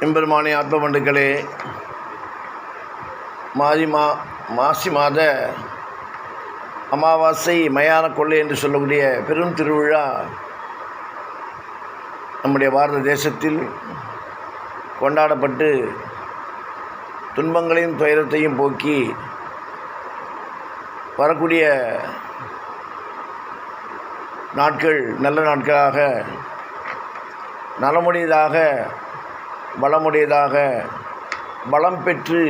எம்பெருமானே ஆத்மபந்துக்களே, மாசி மாத அமாவாசை மயான கொள்ளை என்று சொல்லக்கூடிய பெரும் திருவிழா நம்முடைய பாரத தேசத்தில் கொண்டாடப்பட்டு துன்பங்களையும் துயரத்தையும் போக்கி வரக்கூடிய நாட்கள் நல்ல நாட்களாக நலமுடையதாக பலமுடையதாக பலம் பெற்று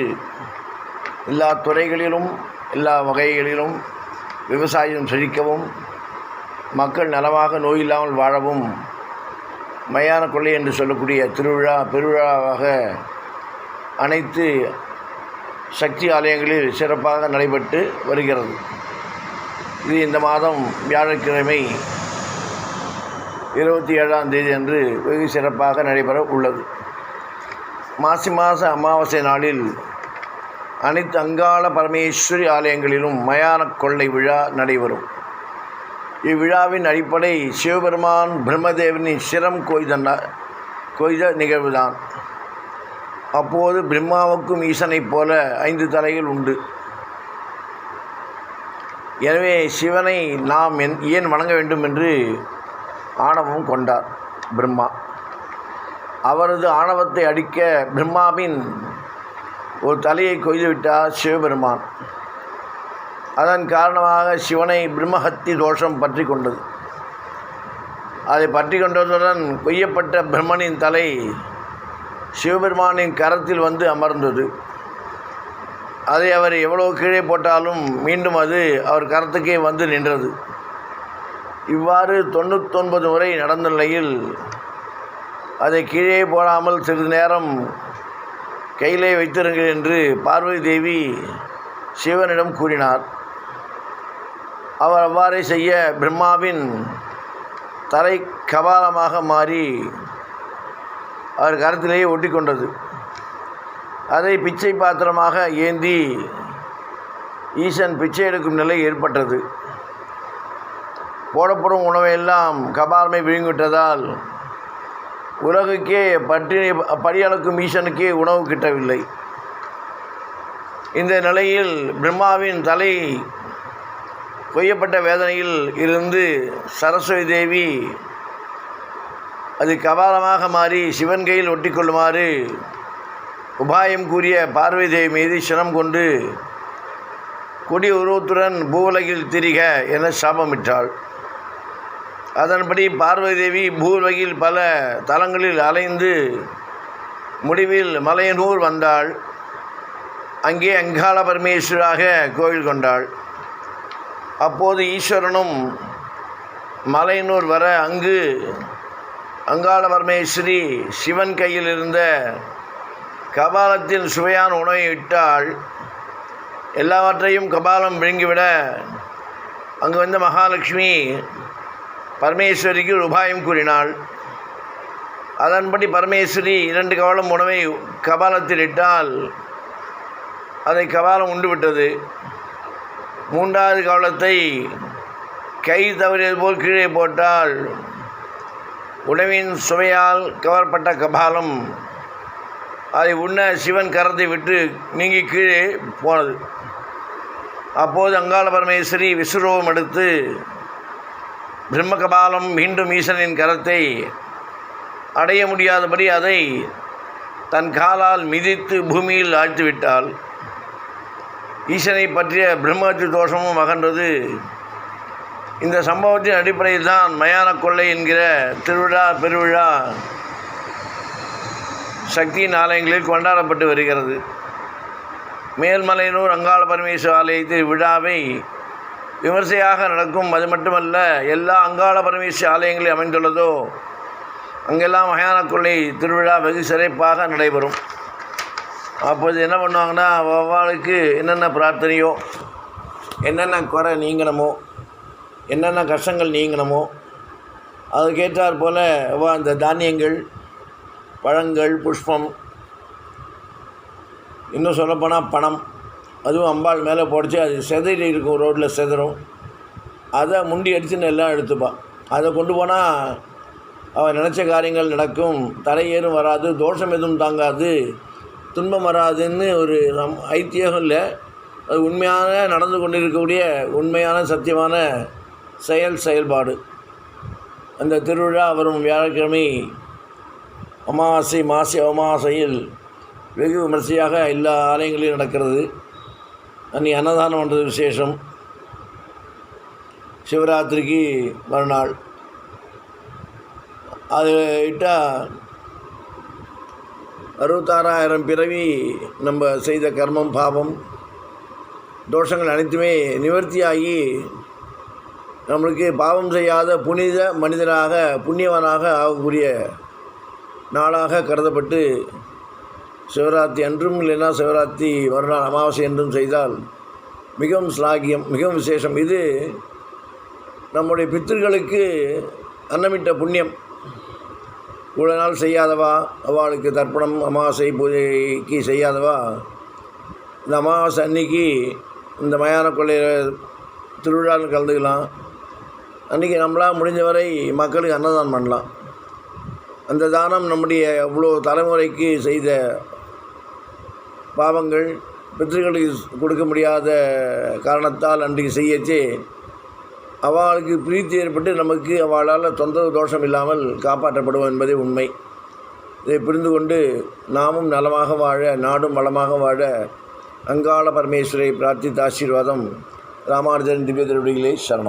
எல்லா துறைகளிலும் எல்லா வகைகளிலும் விவசாயம் செழிக்கவும் மக்கள் நலமாக நோயில்லாமல் வாழவும் மயான கொள்ளை என்று சொல்லக்கூடிய பெருவிழாவாக அனைத்து சக்தி ஆலயங்களில் சிறப்பாக நடைபெற்று வருகிறது. இது இந்த மாதம் வியாழக்கிழமை 27ஆம் தேதி அன்று வெகு சிறப்பாக நடைபெற உள்ளது. மாசி மாத அமாவாசை நாளில் அனைத்து அங்காள பரமேஸ்வரி ஆலயங்களிலும் மயான கொள்ளை விழா நடைபெறும். இவ்விழாவின் அடிப்படை சிவபெருமான் பிரம்மதேவனின் சிரம் கொய்த நிகழ்வுதான். அப்போது பிரம்மாவுக்கும் ஈசனைப் போல 5 தலைகள் உண்டு. எனவே சிவனை நாம் ஏன் வணங்க வேண்டும் என்று ஆணவம் கொண்டார் பிரம்மா. அவரது ஆணவத்தை அடிக்க பிரம்மாவின் ஒரு தலையை கொய்துவிட்டார் சிவபெருமான். அதன் காரணமாக சிவனை பிரம்மஹத்தி தோஷம் பற்றி கொண்டது. அதை பற்றி கொண்டதுடன் கொய்யப்பட்ட பிரம்மனின் தலை சிவபெருமானின் கரத்தில் வந்து அமர்ந்தது. அதை அவர் எவ்வளோ கீழே போட்டாலும் மீண்டும் அது அவர் கரத்துக்கே வந்து நின்றது. இவ்வாறு 99 முறை நடந்த நிலையில் அதை கீழே போடாமல் சிறிது நேரம் கையிலே வைத்திருங்கள் என்று பார்வதி தேவி சிவனிடம் கூறினார். அவர் அவ்வாறே செய்ய பிரம்மாவின் தலை கபாலமாக மாறி அவர் கரத்திலேயே ஒட்டி கொண்டது. அதை பிச்சை பாத்திரமாக ஏந்தி ஈசன் பிச்சை எடுக்கும் நிலை ஏற்பட்டது. போடப்படும் உணவையெல்லாம் கபாலமை விழுங்கிவிட்டதால் உலகுக்கே படியளக்கும் ஈசனுக்கே உணவு கிட்டவில்லை. இந்த நிலையில் பிரம்மாவின் தலை கொய்யப்பட்ட வேதனையில் இருந்து சரஸ்வதி தேவி அது கபாலமாக மாறி சிவன் கையில் ஒட்டி கொள்ளுமாறு உபாயம் கூறிய பார்வதி தேவி மீது சினம் கொண்டு கொடிய உருவத்துடன் பூவுலகில் திரிக என சாபமிட்டாள். அதன்படி பார்வதி தேவி பூவுலகில் பல தலங்களில் அலைந்து முடிவில் மலையனூர் வந்தாள். அங்கே அங்காள பரமேஸ்வராக கோவில் கொண்டாள். அப்போது ஈஸ்வரனும் மலையனூர் வர அங்கு அங்காள பரமேஸ்வரி சிவன் கையில் இருந்த கபாலத்தில் சுவையான உணவை இட்டாள். எல்லாவற்றையும் கபாலம் விழுங்கிவிட அங்கு வந்த மகாலட்சுமி பரமேஸ்வரிக்கு உபாயம் கூறினாள். அதன்படி பரமேஸ்வரி 2 கவளம் உணவை கபாலத்தில் இட்டால் அதை கபாலம் உண்டுவிட்டது. 3வது கவளத்தை கை தவறியது போல் கீழே போட்டால் உணவின் சுவையால் கவரப்பட்ட கபாலம் அதை உண்ண சிவன் கரத்தை விட்டு நீங்கி கீழே போனது. அப்போது அங்காள பரமேஸ்வரி விஸ்வரூபம் எடுத்து பிரம்ம கபாலம் மீண்டும் ஈசனின் கரத்தை அடைய முடியாதபடி அதை தன் காலால் மிதித்து பூமியில் ஆழ்த்திவிட்டாள். ஈசனை பற்றிய பிரம்மஹத்தி தோஷமும் அகன்றது. இந்த சம்பவத்தின் அடிப்படையில் தான் மயான கொள்ளை என்கிற பெருவிழா சக்தியின் ஆலயங்களில் கொண்டாடப்பட்டு வருகிறது. மேல்மலையனூர் அங்காள பரமேஸ்வர ஆலயத்தில் விழாவை விமர்சையாக நடக்கும். அது மட்டுமல்ல, எல்லா அங்காள பரமேஸ்வரி ஆலயங்களில் அமைந்துள்ளதோ அங்கெல்லாம் மயான கொள்ளை திருவிழா வெகு சிறப்பாக நடைபெறும். அப்போது என்ன பண்ணுவாங்கன்னா, ஒவ்வாளுக்கு என்னென்ன பிரார்த்தனையோ, என்னென்ன குறை நீங்கணுமோ, என்னென்ன கஷ்டங்கள் நீங்கணுமோ அதுக்கேற்றாற் போல் அந்த தானியங்கள், பழங்கள், புஷ்பம், இன்னும் சொல்லப்போனால் பணம், அதுவும் அம்பாள் மேலே போடுச்சு. அது செதறி இருக்கும், ரோட்டில் செதறும். அதை முண்டி அடிச்சுன்னு எல்லாம் எடுத்துப்பாள். அதை கொண்டு போனால் அவன் நினச்ச காரியங்கள் நடக்கும், தலையேறும் வராது, தோஷம் எதுவும் தாங்காது, துன்பம் வராதுன்னு ஒரு ஐத்தியம் இல்லை. அது உண்மையான நடந்து கொண்டிருக்கக்கூடிய உண்மையான சத்தியமான செயல்பாடு. அந்த திருவிழா வரும் வியாழக்கிழமை அமாவாசை மாசி அமாவாசையில் வெகு விமர்சையாக எல்லா ஆலயங்களிலும் நடக்கிறது. அன்றைக்கி அன்னதானம் பண்ணுறது விசேஷம். சிவராத்திரிக்கு மறுநாள் அது இட்டால் 66,000 பிறவி நம்ம செய்த கர்மம் பாவம் தோஷங்கள் அனைத்துமே நிவர்த்தியாகி நம்மளுக்கு பாவம் செய்யாத புனித மனிதனாக புண்ணியவனாக ஆகக்கூடிய நாளாக கருதப்பட்டு சிவராத்திரி அன்றும் இல்லைன்னா சிவராத்திரி மறுநாள் அமாவாசை என்றும் செய்தால் மிகவும் ஸ்லாகியம், மிகவும் விசேஷம். இது நம்முடைய பித்திருக்களுக்கு அன்னமிட்ட புண்ணியம். இவ்வளோ நாள் செய்யாதவா, அவளுக்கு தர்ப்பணம் அமாவாசை பூஜைக்கு செய்யாதவா இந்த அமாவாசை அன்னைக்கு இந்த மயான கொள்ளை திருவிழாவில் கலந்துக்கலாம். அன்றைக்கி நம்மளால் முடிஞ்சவரை மக்களுக்கு அன்னதானம் பண்ணலாம். அந்த தானம் நம்முடைய அவ்வளோ தலைமுறைக்கு செய்த பாவங்கள் பித்திருக்களுக்கு கொடுக்க முடியாத காரணத்தால் அன்றைக்கு செய்யச்சே அவளுக்கு பிரீத்தி ஏற்பட்டு நமக்கு அவளால் தொந்தரவு தோஷம் இல்லாமல் காப்பாற்றப்படுவோம் என்பதே உண்மை. இதை புரிந்து கொண்டு நாமும் நலமாக வாழ, நாடும் வளமாக வாழ அங்காள பரமேஸ்வரை பிரார்த்தித்த ஆசீர்வாதம். ராமானுஜன் திவ்ய திருவடிகளே சரணம்.